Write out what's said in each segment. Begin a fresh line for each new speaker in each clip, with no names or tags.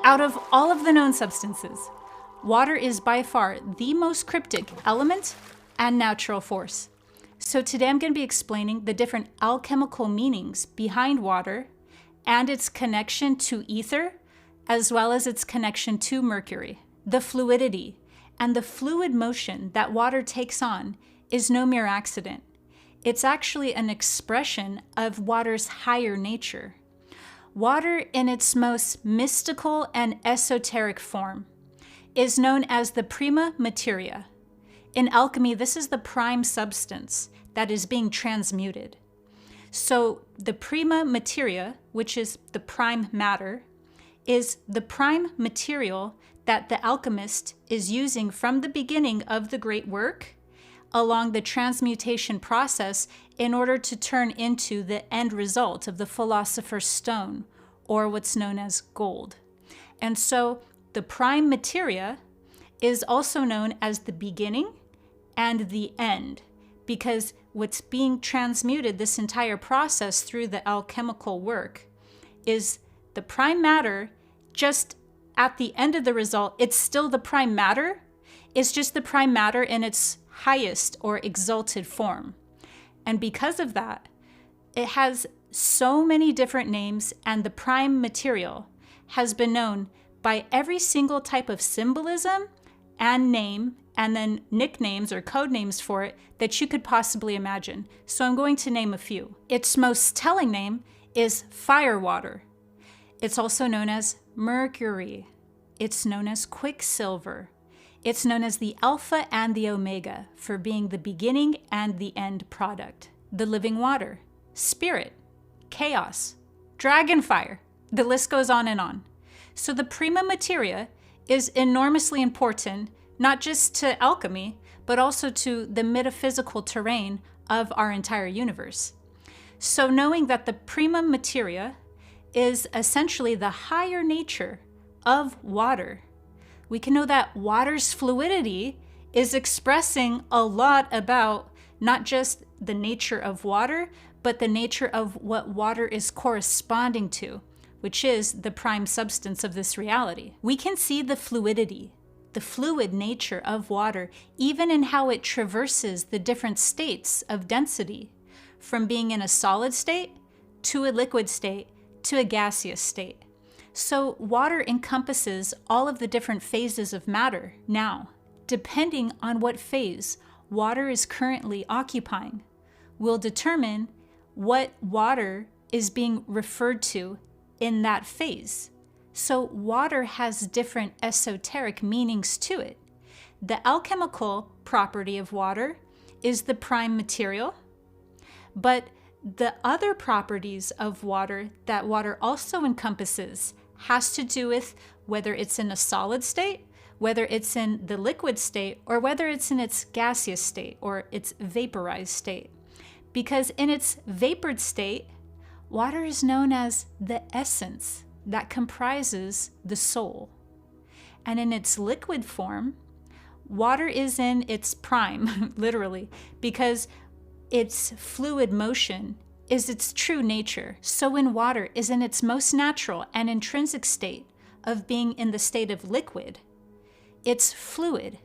Out of all of the known substances, water is by far the most cryptic element and natural force. So today I'm going to be explaining the different alchemical meanings behind water and its connection to ether, as well as its connection to mercury. The fluidity and the fluid motion that water takes on is no mere accident. It's actually an expression of water's higher nature. Water in its most mystical and esoteric form is known as the PRIMA MATERIA. In alchemy, this is the prime substance that is being transmuted. So the PRIMA MATERIA, which is the prime matter, is the prime material that the alchemist is using from the beginning of the great work along the transmutation process in order to turn into the end result of the philosopher's stone, or what's known as gold. And so the prime materia is also known as the beginning and the end, because what's being transmuted this entire process through the alchemical work is the prime matter. Just at the end of the result, it's still the prime matter. It's just the prime matter in its highest or exalted form. And because of that, it has so many different names, and the prime material has been known by every single type of symbolism and name, and then nicknames or code names for it that you could possibly imagine. So I'm going to name a few. Its most telling name is firewater. It's also known as mercury. It's known as quicksilver. It's known as the alpha and the omega for being the beginning and the end product. The living water, spirit, chaos, dragonfire. The list goes on and on. So the prima materia is enormously important, not just to alchemy, but also to the metaphysical terrain of our entire universe. So knowing that the prima materia is essentially the higher nature of water, we can know that water's fluidity is expressing a lot about not just the nature of water, but the nature of what water is corresponding to, which is the prime substance of this reality. We can see the fluidity, the fluid nature of water, even in how it traverses the different states of density, from being in a solid state to a liquid state to a gaseous state. So water encompasses all of the different phases of matter now. Depending on what phase water is currently occupying will determine what water is being referred to in that phase. So water has different esoteric meanings to it. The alchemical property of water is the prime material, but the other properties of water that water also encompasses has to do with whether it's in a solid state, whether it's in the liquid state, or whether it's in its gaseous state or its vaporized state. Because in its vapored state, water is known as the essence that comprises the soul. And in its liquid form, water is in its prime, literally, because its fluid motion is its true nature. So when water is in its most natural and intrinsic state of being in the state of liquid, it's fluid.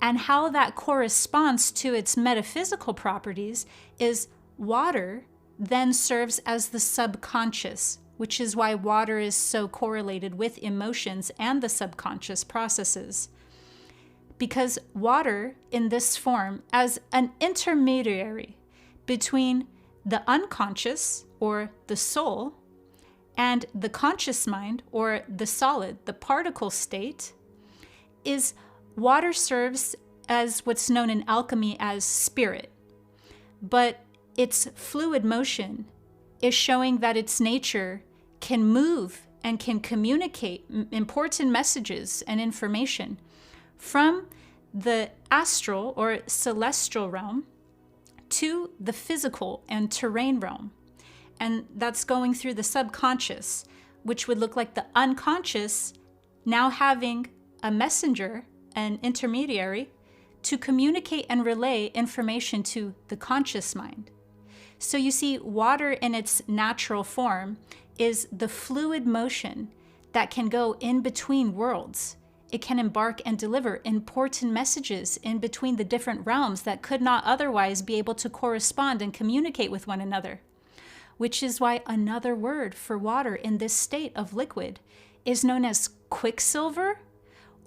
And how that corresponds to its metaphysical properties is water then serves as the subconscious, which is why water is so correlated with emotions and the subconscious processes. Because water in this form as an intermediary between the unconscious, or the soul, and the conscious mind, or the solid, the particle state, is water serves as what's known in alchemy as spirit. But its fluid motion is showing that its nature can move and can communicate important messages and information from the astral or celestial realm to the physical and terrain realm. And that's going through the subconscious, which would look like the unconscious now having a messenger, an intermediary, to communicate and relay information to the conscious mind. So you see, water in its natural form is the fluid motion that can go in between worlds. It can embark and deliver important messages in between the different realms that could not otherwise be able to correspond and communicate with one another. Which is why another word for water in this state of liquid is known as quicksilver,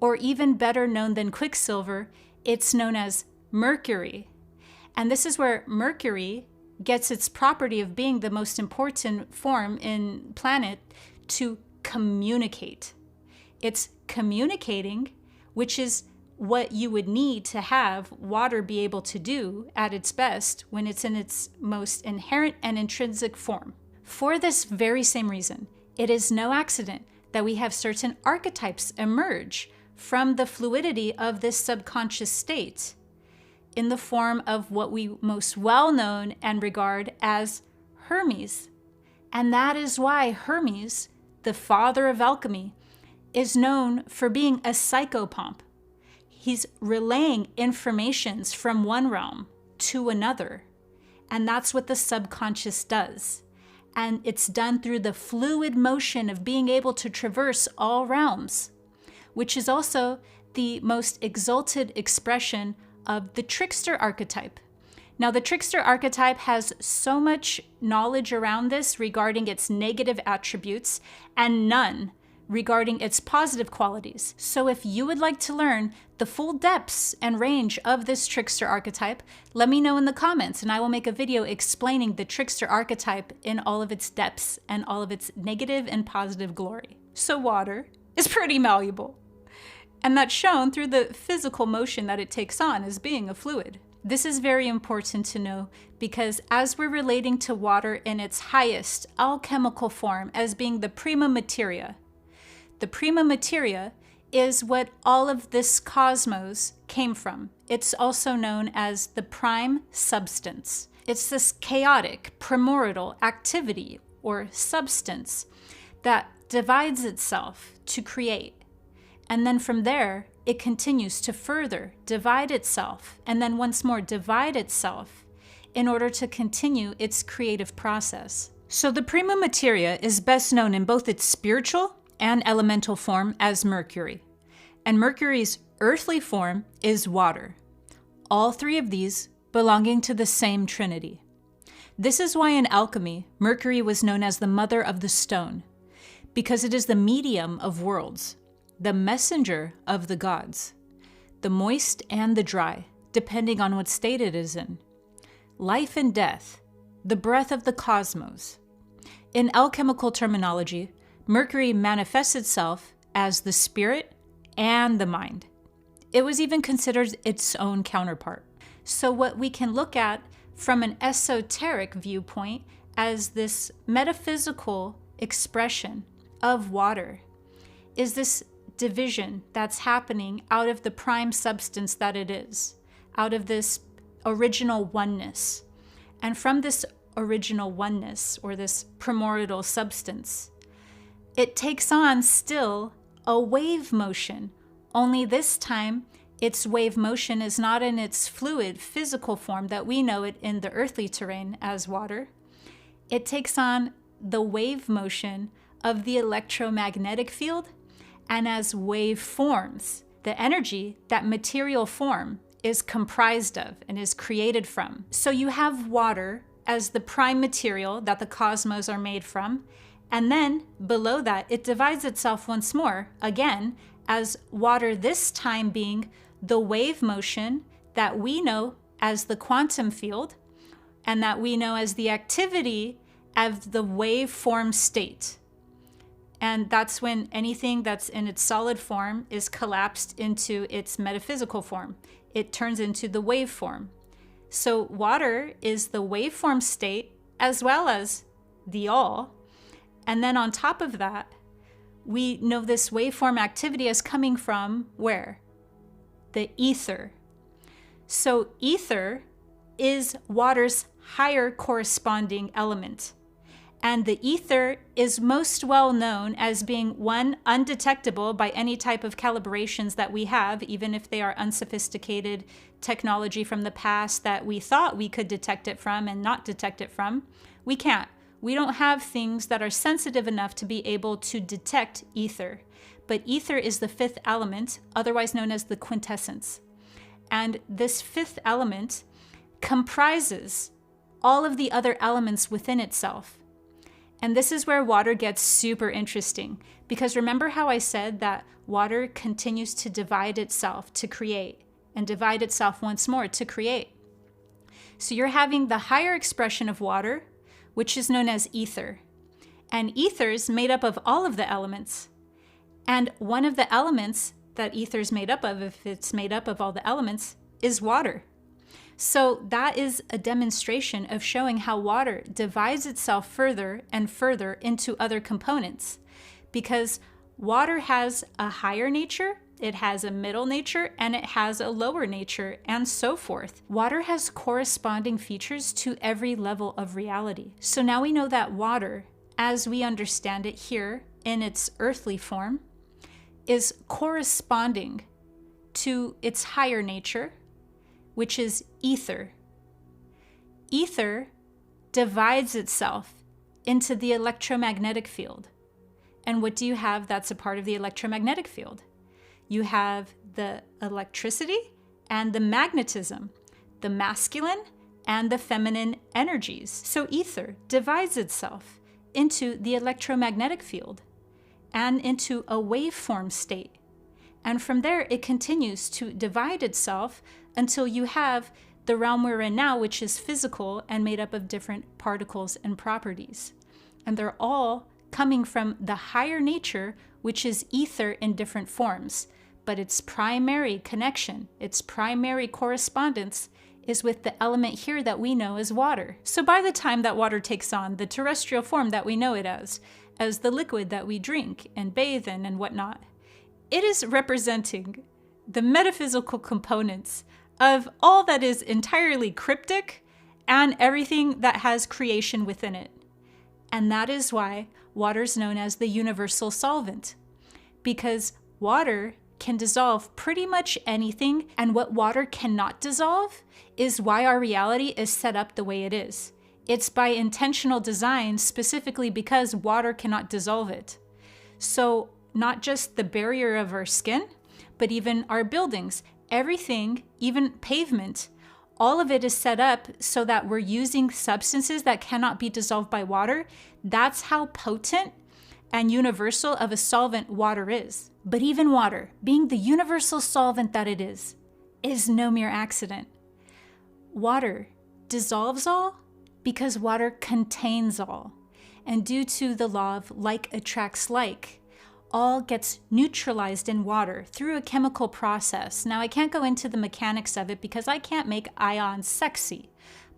or even better known than quicksilver, it's known as mercury. And this is where mercury gets its property of being the most important form in planet to communicate. It's communicating, which is what you would need to have water be able to do at its best when it's in its most inherent and intrinsic form. For this very same reason, it is no accident that we have certain archetypes emerge from the fluidity of this subconscious state in the form of what we most well known and regard as Hermes. And that is why Hermes, the father of alchemy, is known for being a psychopomp. He's relaying informations from one realm to another. And that's what the subconscious does. And it's done through the fluid motion of being able to traverse all realms, which is also the most exalted expression of the trickster archetype. Now, the trickster archetype has so much knowledge around this regarding its negative attributes and none regarding its positive qualities. So if you would like to learn the full depths and range of this trickster archetype, let me know in the comments and I will make a video explaining the trickster archetype in all of its depths and all of its negative and positive glory. So water is pretty malleable. And that's shown through the physical motion that it takes on as being a fluid. This is very important to know because as we're relating to water in its highest alchemical form as being the prima materia, the prima materia is what all of this cosmos came from. It's also known as the prime substance. It's this chaotic, primordial activity or substance that divides itself to create. And then from there, it continues to further divide itself and then once more divide itself in order to continue its creative process. So the prima materia is best known in both its spiritual and elemental form as Mercury. And Mercury's earthly form is water. All three of these belonging to the same trinity. This is why in alchemy, Mercury was known as the mother of the stone, because it is the medium of worlds, the messenger of the gods, the moist and the dry, depending on what state it is in, life and death, the breath of the cosmos. In alchemical terminology, Mercury manifests itself as the spirit and the mind. It was even considered its own counterpart. So what we can look at from an esoteric viewpoint as this metaphysical expression of water is this division that's happening out of the prime substance that it is, out of this original oneness. And from this original oneness, or this primordial substance, it takes on still a wave motion, only this time its wave motion is not in its fluid physical form that we know it in the earthly terrain as water. It takes on the wave motion of the electromagnetic field and as wave forms, the energy that material form is comprised of and is created from. So you have water as the prime material that the cosmos are made from, and then below that it divides itself once more, again, as water, this time being the wave motion that we know as the quantum field and that we know as the activity of the wave form state. And that's when anything that's in its solid form is collapsed into its metaphysical form. It turns into the wave form. So water is the waveform state as well as the all. And then on top of that, we know this waveform activity is coming from where? The ether. So ether is water's higher corresponding element. And the ether is most well known as being one, undetectable by any type of calibrations that we have, even if they are unsophisticated technology from the past that we thought we could detect it from and not detect it from. We can't. We don't have things that are sensitive enough to be able to detect ether. But ether is the fifth element, otherwise known as the quintessence. And this fifth element comprises all of the other elements within itself. And this is where water gets super interesting, because remember how I said that water continues to divide itself to create, and divide itself once more to create. So you're having the higher expression of water, which is known as ether. And ether is made up of all of the elements. And one of the elements that ether is made up of, if it's made up of all the elements, is water. So that is a demonstration of showing how water divides itself further and further into other components. Because water has a higher nature, it has a middle nature, and it has a lower nature, and so forth. Water has corresponding features to every level of reality. So now we know that water, as we understand it here in its earthly form, is corresponding to its higher nature, which is ether. Ether divides itself into the electromagnetic field. And what do you have that's a part of the electromagnetic field? You have the electricity and the magnetism, the masculine and the feminine energies. So ether divides itself into the electromagnetic field and into a waveform state. And from there, it continues to divide itself until you have the realm we're in now, which is physical and made up of different particles and properties. And they're all coming from the higher nature, which is ether in different forms. But its primary connection, its primary correspondence is with the element here that we know as water. So by the time that water takes on the terrestrial form that we know it as the liquid that we drink and bathe in and whatnot, it is representing the metaphysical components of all that is entirely cryptic and everything that has creation within it. And that is why water is known as the universal solvent, because water can dissolve pretty much anything, and what water cannot dissolve is why our reality is set up the way it is. It's by intentional design, specifically because water cannot dissolve it. So not just the barrier of our skin, but even our buildings, everything, even pavement, all of it is set up so that we're using substances that cannot be dissolved by water. That's how potent and universal of a solvent water is. But even water, being the universal solvent that it is no mere accident. Water dissolves all because water contains all. And due to the law of like attracts like, all gets neutralized in water through a chemical process. Now, I can't go into the mechanics of it because I can't make ions sexy.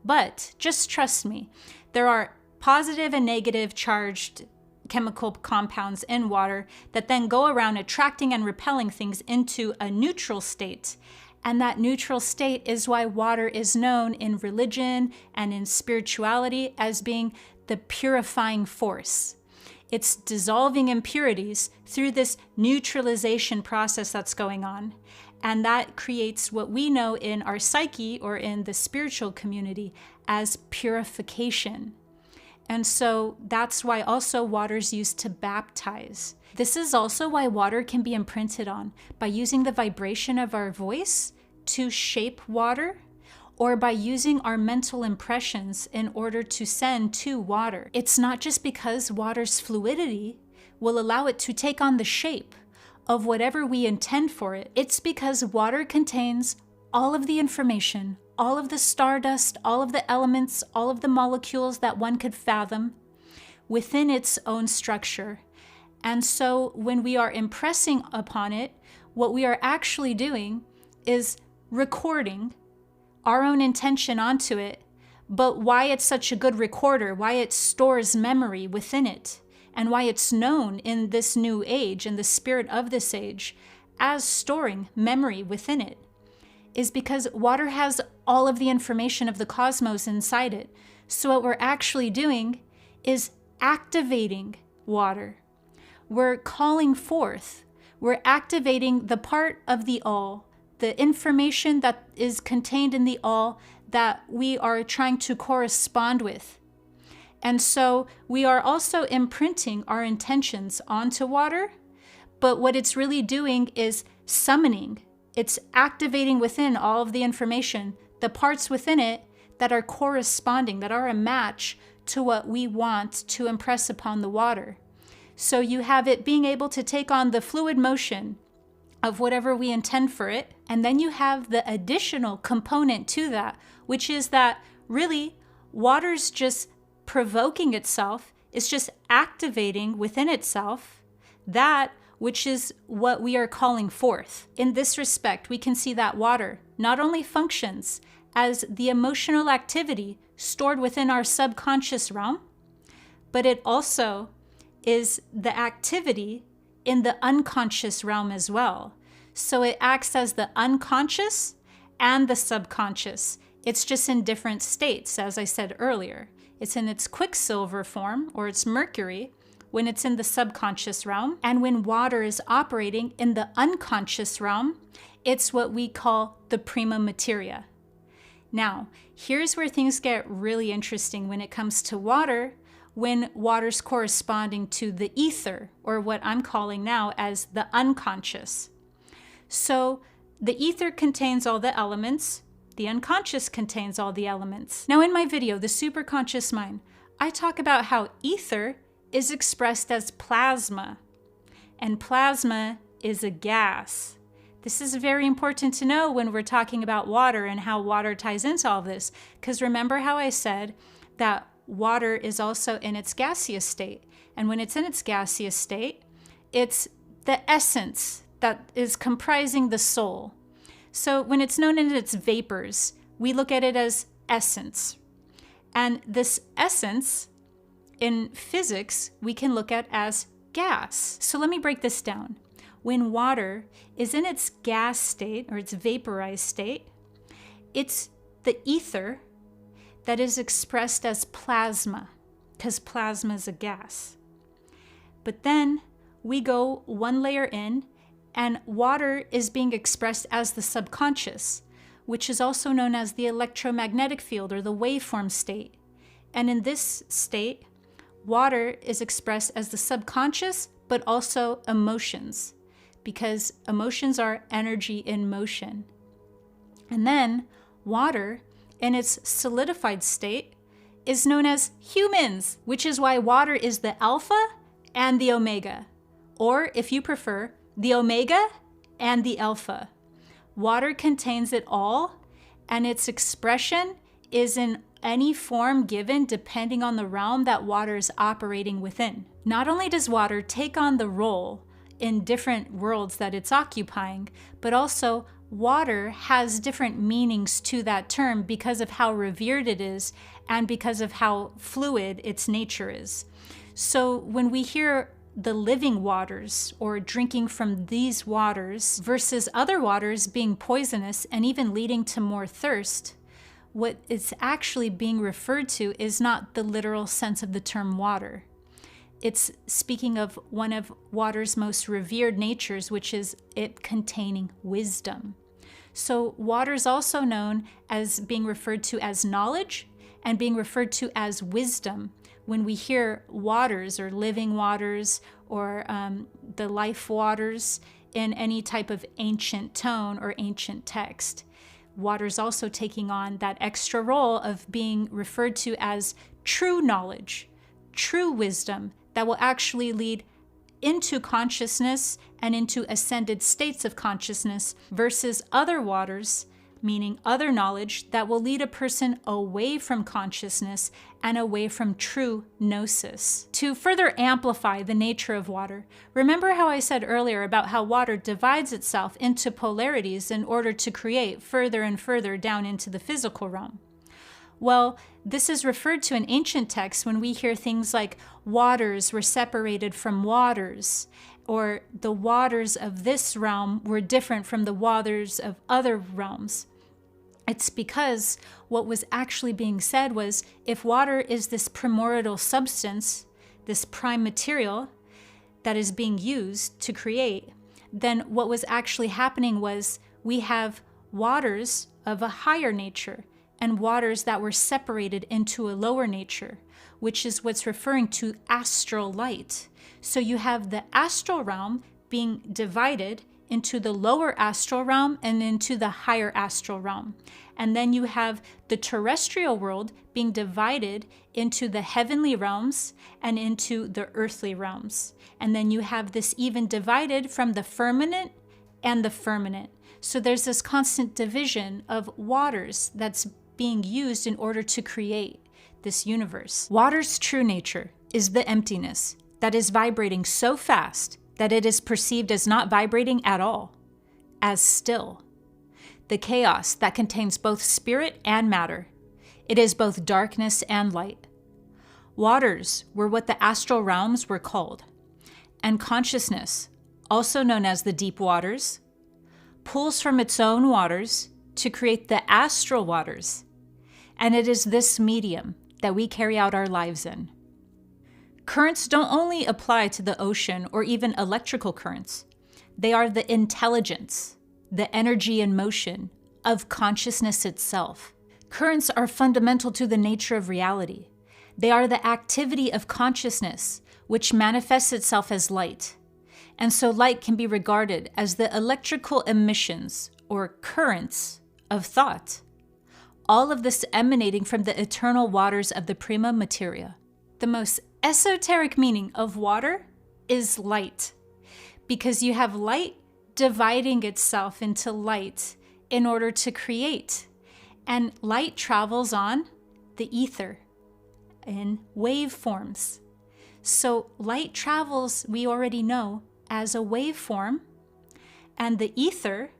But just trust me, there are positive and negative charged chemical compounds in water that then go around attracting and repelling things into a neutral state. And that neutral state is why water is known in religion and in spirituality as being the purifying force. It's dissolving impurities through this neutralization process that's going on. And that creates what we know in our psyche or in the spiritual community as purification. And so that's why also water is used to baptize. This is also why water can be imprinted on by using the vibration of our voice to shape water, or by using our mental impressions in order to send to water. It's not just because water's fluidity will allow it to take on the shape of whatever we intend for it. It's because water contains all of the information, all of the stardust, all of the elements, all of the molecules that one could fathom within its own structure. And so when we are impressing upon it, what we are actually doing is recording our own intention onto it, but why it's such a good recorder, why it stores memory within it, and why it's known in this new age, in the spirit of this age, as storing memory within it, is because water has all of the information of the cosmos inside it. So what we're actually doing is activating water. We're calling forth, we're activating the part of the all, the information that is contained in the all that we are trying to correspond with. And so we are also imprinting our intentions onto water, but what it's really doing is summoning. It's activating within all of the information, the parts within it that are corresponding, that are a match to what we want to impress upon the water. So you have it being able to take on the fluid motion of whatever we intend for it. And then you have the additional component to that, which is that really water's just provoking itself. It's just activating within itself that which is what we are calling forth. In this respect, we can see that water not only functions as the emotional activity stored within our subconscious realm, but it also is the activity in the unconscious realm as well. So it acts as the unconscious and the subconscious. It's just in different states, as I said earlier. It's in its quicksilver form, or its mercury, when it's in the subconscious realm. And when water is operating in the unconscious realm, it's what we call the PRIMA MATERIA. Now, here's where things get really interesting when it comes to water, when water's corresponding to the ether, or what I'm calling now as the unconscious. So the ether contains all the elements, the unconscious contains all the elements. Now in my video, The Superconscious Mind, I talk about how ether is expressed as plasma, and plasma is a gas. This is very important to know when we're talking about water and how water ties into all of this, because remember how I said that water is also in its gaseous state. And when it's in its gaseous state, it's the essence that is comprising the soul. So when it's known in its vapors, we look at it as essence. And this essence, in physics, we can look at as gas. So let me break this down. When water is in its gas state, or its vaporized state, it's the ether that is expressed as plasma, because plasma is a gas. But then we go one layer in, and water is being expressed as the subconscious, which is also known as the electromagnetic field, or the waveform state. And in this state, water is expressed as the subconscious, but also emotions, because emotions are energy in motion. And then water, in its solidified state, is known as humans, which is why water is the alpha and the omega, or if you prefer, the omega and the alpha. Water contains it all, and its expression is in any form given depending on the realm that water is operating within. Not only does water take on the role in different worlds that it's occupying, but also water has different meanings to that term because of how revered it is and because of how fluid its nature is. So when we hear the living waters, or drinking from these waters, versus other waters being poisonous and even leading to more thirst, what it's actually being referred to is not the literal sense of the term water. It's speaking of one of water's most revered natures, which is it containing wisdom. So water is also known as being referred to as knowledge and being referred to as wisdom when we hear waters or living waters or the life waters in any type of ancient tone or ancient text. Water is also taking on that extra role of being referred to as true knowledge, true wisdom that will actually lead into consciousness and into ascended states of consciousness, versus other waters, meaning other knowledge, that will lead a person away from consciousness and away from true gnosis. To further amplify the nature of water, remember how I said earlier about how water divides itself into polarities in order to create further and further down into the physical realm? Well, this is referred to in ancient texts when we hear things like waters were separated from waters, or the waters of this realm were different from the waters of other realms. It's because what was actually being said was, if water is this primordial substance, this prime material that is being used to create, then what was actually happening was we have waters of a higher nature, and waters that were separated into a lower nature, which is what's referring to astral light. So you have the astral realm being divided into the lower astral realm and into the higher astral realm. And then you have the terrestrial world being divided into the heavenly realms and into the earthly realms. And then you have this even divided from the firmament and the firmament. So there's this constant division of waters that's being used in order to create this universe. Water's true nature is the emptiness that is vibrating so fast that it is perceived as not vibrating at all, as still. The chaos that contains both spirit and matter. It is both darkness and light. Waters were what the astral realms were called, and consciousness, also known as the deep waters, pulls from its own waters to create the astral waters, and it is this medium that we carry out our lives in. Currents don't only apply to the ocean or even electrical currents. They are the intelligence, the energy and motion of consciousness itself. Currents are fundamental to the nature of reality. They are the activity of consciousness, which manifests itself as light. And so light can be regarded as the electrical emissions or currents of thought. All of this emanating from the eternal waters of the PRIMA Materia. The most esoteric meaning of water is light, because you have light dividing itself into light in order to create. And light travels on the ether in waveforms. So light travels, we already know, as a waveform, and the ether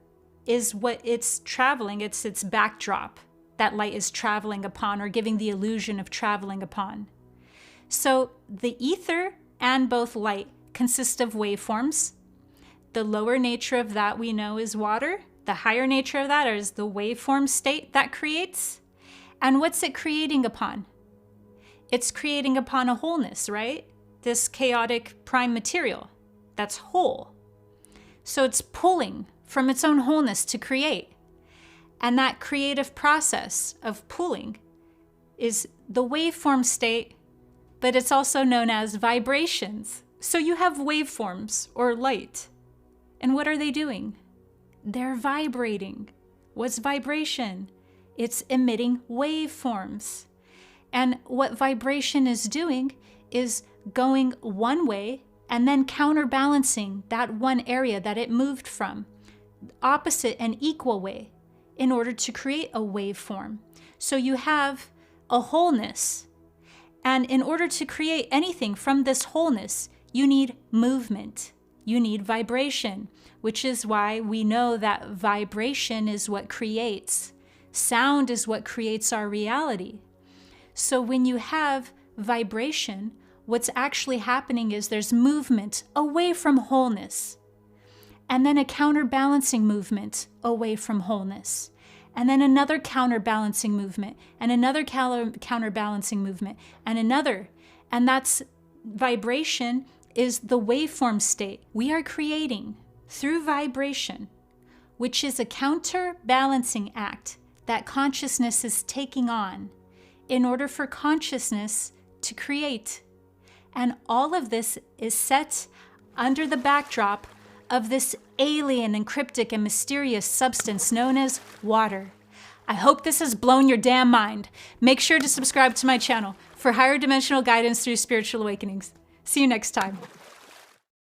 is what it's traveling, it's its backdrop that light is traveling upon or giving the illusion of traveling upon. So the ether and both light consist of waveforms. The lower nature of that we know is water. The higher nature of that is the waveform state that creates. And what's it creating upon? It's creating upon a wholeness, right? This chaotic prime material that's whole. So it's pulling from its own wholeness to create. And that creative process of pulling is the waveform state, but it's also known as vibrations. So you have waveforms or light. And what are they doing? They're vibrating. What's vibration? It's emitting waveforms. And what vibration is doing is going one way and then counterbalancing that one area that it moved from, opposite and equal way, in order to create a waveform. So you have a wholeness. And in order to create anything from this wholeness, you need movement. You need vibration, which is why we know that vibration is what creates. Sound is what creates our reality. So when you have vibration, what's actually happening is there's movement away from wholeness, and then a counterbalancing movement away from wholeness, and then another counterbalancing movement, and another counterbalancing movement, and another. And that's vibration is the waveform state we are creating through vibration, which is a counterbalancing act that consciousness is taking on in order for consciousness to create. And all of this is set under the backdrop of this alien and cryptic and mysterious substance known as water. I hope this has blown your damn mind. Make sure to subscribe to my channel for higher dimensional guidance through spiritual awakenings. See you next time.